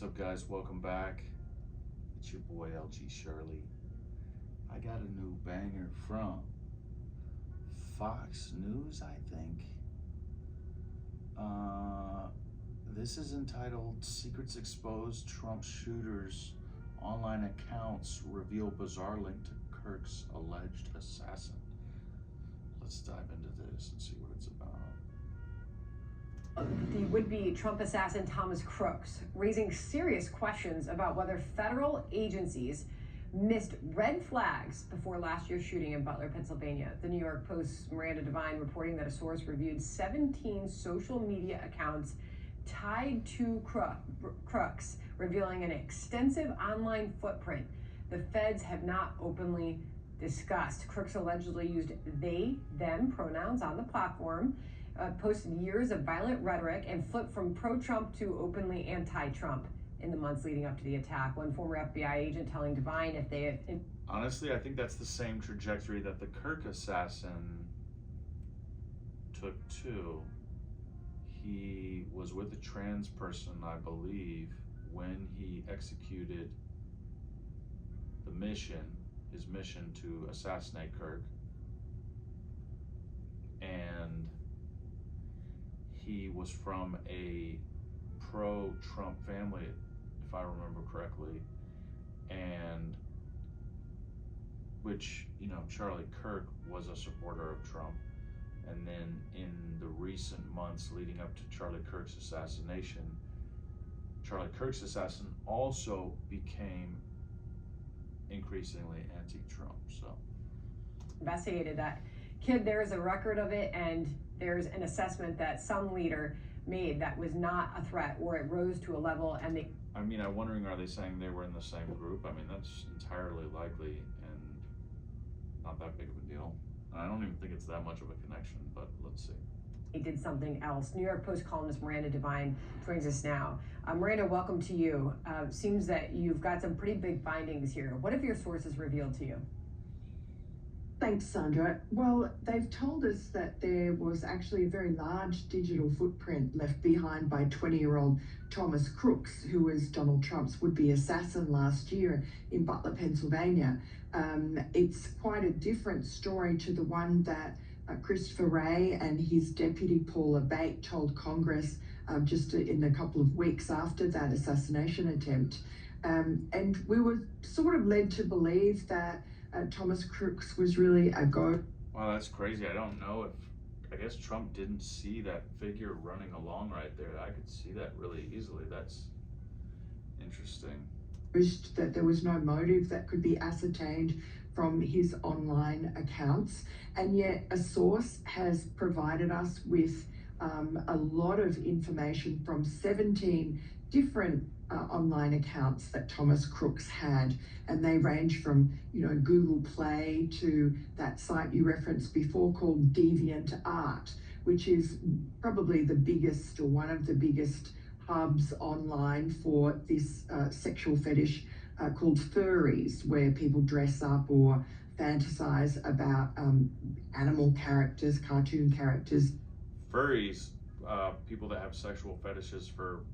up, guys? Welcome back. It's your boy LG Shirley. I got a new banger from Fox News, I think. This is entitled Secrets Exposed, Trump Shooters Online Accounts Reveal Bizarre Link to Kirk's Alleged Assassin. Let's dive into this and see what it's about. The would-be Trump assassin Thomas Crooks, raising serious questions about whether federal agencies missed red flags before last year's shooting in Butler, Pennsylvania. The New York Post's Miranda Devine reporting that a source reviewed 17 social media accounts tied to Crooks, revealing an extensive online footprint the feds have not openly discussed. Crooks allegedly used they, them pronouns on the platform, posted years of violent rhetoric, and flipped from pro-Trump to openly anti-Trump in the months leading up to the attack. One former FBI agent telling Devine if they... Honestly, I think that's the same trajectory that the Kirk assassin took too. He was with a trans person, I believe, when he executed his mission to assassinate Kirk. And he was from a pro-Trump family, if I remember correctly, and which, Charlie Kirk was a supporter of Trump. And then in the recent months leading up to Charlie Kirk's assassination, Charlie Kirk's assassin also became increasingly anti-Trump. So investigated that kid. There is a record of it, and there's an assessment that some leader made that was not a threat, or it rose to a level. And I'm wondering, are they saying they were in the same group? That's entirely likely and not that big of a deal. I don't even think it's that much of a connection, but let's see. He did something else. New York Post columnist Miranda Devine joins us now. Miranda, welcome to you. Seems that you've got some pretty big findings here. What have your sources revealed to you? Thanks, Sandra. Well, they've told us that there was actually a very large digital footprint left behind by 20-year-old Thomas Crooks, who was Donald Trump's would-be assassin last year in Butler, Pennsylvania. It's quite a different story to the one that Christopher Wray and his deputy Paula Bate told Congress just in a couple of weeks after that assassination attempt. And we were sort of led to believe that Thomas Crooks was really a go. Wow, that's crazy. I don't know I guess Trump didn't see that figure running along right there. I could see that really easily. That's interesting. That there was no motive that could be ascertained from his online accounts, and yet a source has provided us with a lot of information from 17 different online accounts that Thomas Crooks had, and they range from Google Play to that site you referenced before called DeviantArt, which is probably the biggest or one of the biggest hubs online for this sexual fetish called furries, where people dress up or fantasize about animal characters, cartoon characters. Furries, people that have sexual fetishes for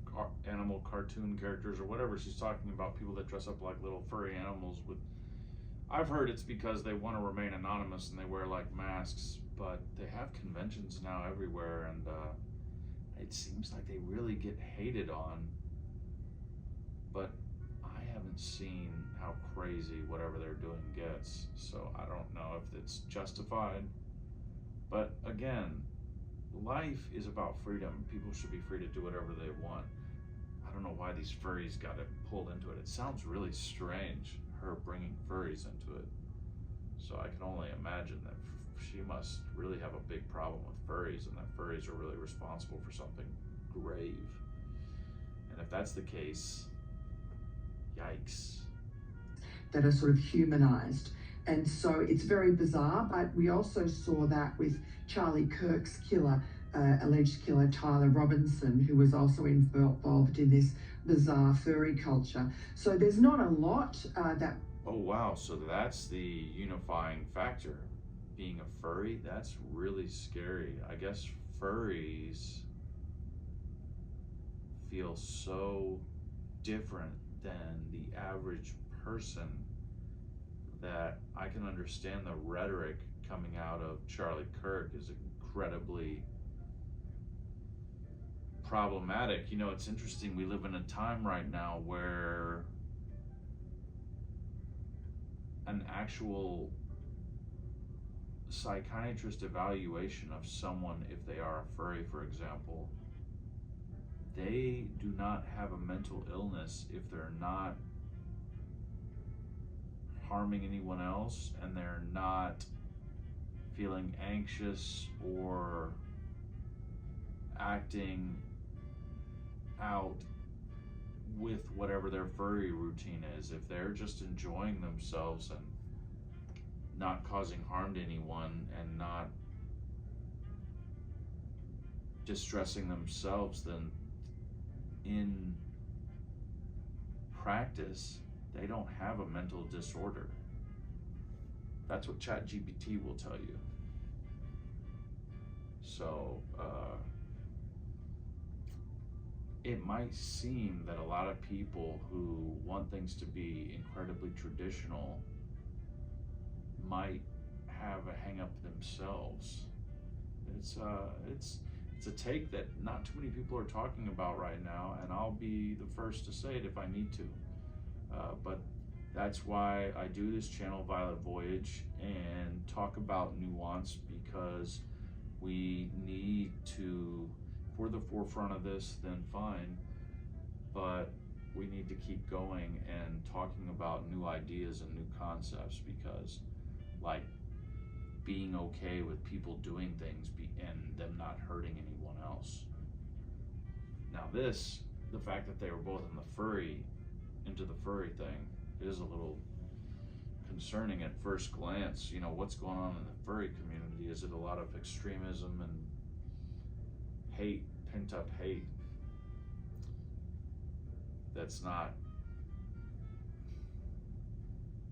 animal cartoon characters or whatever she's talking about, people that dress up like little furry animals with... I've heard it's because they want to remain anonymous and they wear like masks, but they have conventions now everywhere, and it seems like they really get hated on, but I haven't seen how crazy whatever they're doing gets, so I don't know if it's justified. But again, life is about freedom. People should be free to do whatever they want. I don't know why these furries got it pulled into it. It sounds really strange, her bringing furries into it. So I can only imagine that she must really have a big problem with furries, and that furries are really responsible for something grave. And if that's the case, yikes. That are sort of humanized. And so it's very bizarre, but we also saw that with Charlie Kirk's killer, alleged killer Tyler Robinson, who was also involved in this bizarre furry culture. So there's not a lot that... Oh wow, so that's the unifying factor. Being a furry, that's really scary. I guess furries feel so different than the average person, that I can understand the rhetoric coming out of Charlie Kirk is incredibly problematic. You know, it's interesting, we live in a time right now where an actual psychiatrist evaluation of someone, if they are a furry, for example, they do not have a mental illness if they're not harming anyone else and they're not feeling anxious or acting out with whatever their furry routine is. If they're just enjoying themselves and not causing harm to anyone and not distressing themselves, then in practice they don't have a mental disorder. That's what ChatGPT will tell you. So it might seem that a lot of people who want things to be incredibly traditional might have a hang up themselves. It's a take that not too many people are talking about right now, and I'll be the first to say it if I need to. But that's why I do this channel, Violet Voyage, and talk about nuance, because we need to, if we're the forefront of this, then fine, but we need to keep going and talking about new ideas and new concepts, because like being okay with people doing things and them not hurting anyone else. Now this, the fact that they were both into the furry thing, is a little concerning at first glance. You know, what's going on in the furry community? Is it a lot of extremism and hate, pent up hate, that's not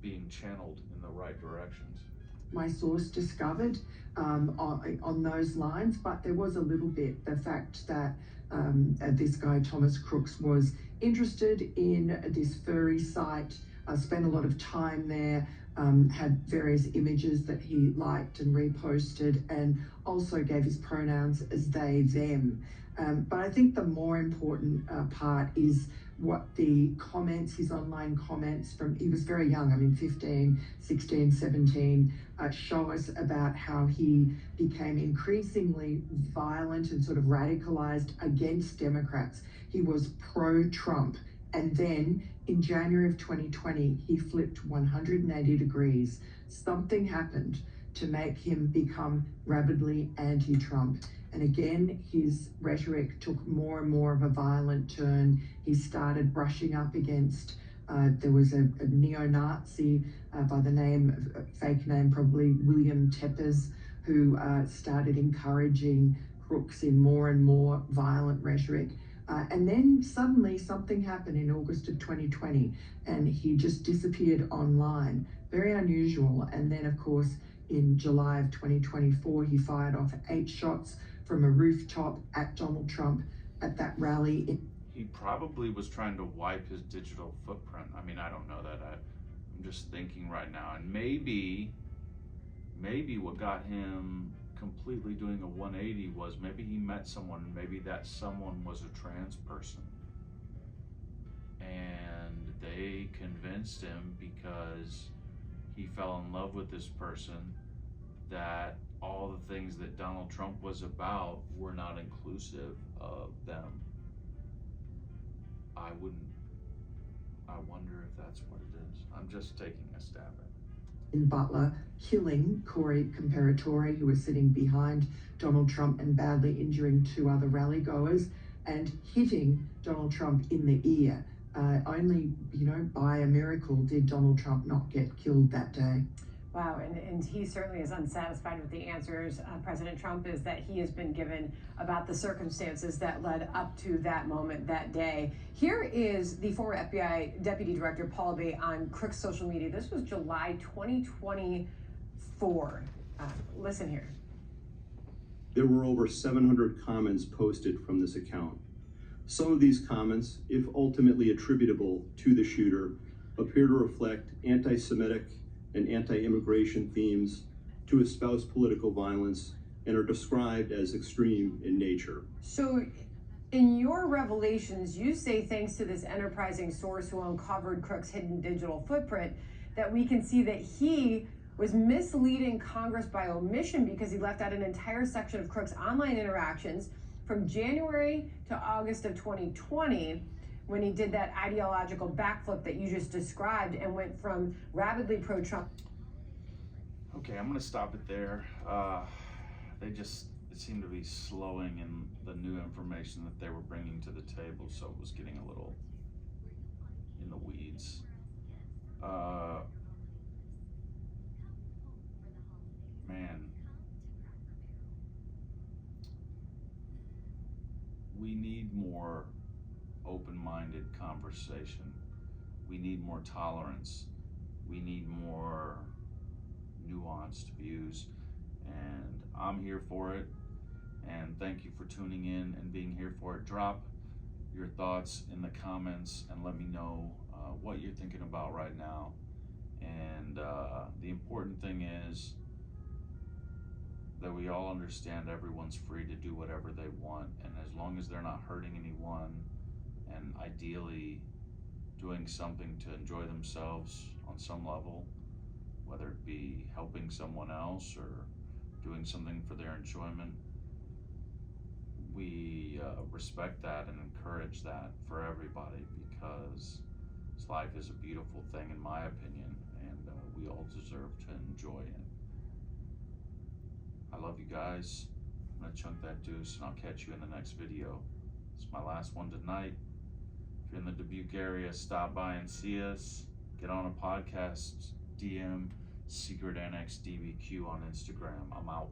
being channeled in the right directions? My source discovered on those lines, but there was a little bit the fact that this guy Thomas Crooks was interested in this furry site, spent a lot of time there, had various images that he liked and reposted, and also gave his pronouns as they, them. But I think the more important part is what the comments, his online comments from, he was very young, I mean 15, 16, 17, show us about how he became increasingly violent and sort of radicalized against Democrats. He was pro-Trump. And then in January of 2020, he flipped 180 degrees. Something happened to make him become rabidly anti-Trump. And again, his rhetoric took more and more of a violent turn. He started brushing up against, there was a neo-Nazi by the name, fake name probably, William Tepes, who started encouraging Crooks in more and more violent rhetoric. And then suddenly something happened in August of 2020, and he just disappeared online. Very unusual. And then, of course, in July of 2024, he fired off 8 shots from a rooftop at Donald Trump at that rally. He probably was trying to wipe his digital footprint. I mean, I don't know that. I'm just thinking right now. And maybe what got him completely doing a 180 was maybe he met someone, and maybe that someone was a trans person. And they convinced him, because he fell in love with this person, that all the things that Donald Trump was about were not inclusive of them. I wonder if that's what it is. I'm just taking a stab at it. In Butler, killing Corey Comparatore, who was sitting behind Donald Trump, and badly injuring 2 other rally goers, and hitting Donald Trump in the ear. Only, by a miracle did Donald Trump not get killed that day. Wow, and he certainly is unsatisfied with the answers President Trump is that he has been given about the circumstances that led up to that moment, that day. Here is the former FBI Deputy Director Paul Bay on Crook's social media. This was July 2024. Listen here. There were over 700 comments posted from this account. Some of these comments, if ultimately attributable to the shooter, appear to reflect anti-Semitic and anti-immigration themes, to espouse political violence, and are described as extreme in nature. So, in your revelations, you say thanks to this enterprising source who uncovered Crook's hidden digital footprint, that we can see that he was misleading Congress by omission because he left out an entire section of Crook's online interactions from January to August of 2020, when he did that ideological backflip that you just described and went from rabidly pro-Trump. Okay, I'm gonna stop it there. It seemed to be slowing in the new information that they were bringing to the table, so it was getting a little in the weeds. Man, we need more open-minded conversation. We need more tolerance. We need more nuanced views, and I'm here for it. And thank you for tuning in and being here for it. Drop your thoughts in the comments and let me know what you're thinking about right now. And the important thing is that we all understand everyone's free to do whatever they want, and as long as they're not hurting anyone, and ideally doing something to enjoy themselves on some level, whether it be helping someone else or doing something for their enjoyment, we respect that and encourage that for everybody, because life is a beautiful thing in my opinion, and we all deserve to enjoy it. I love you guys. I'm gonna chunk that deuce and I'll catch you in the next video. It's my last one tonight. If you're in the Dubuque area, stop by and see us. Get on a podcast, DM Secret Annex DBQ on Instagram. I'm out.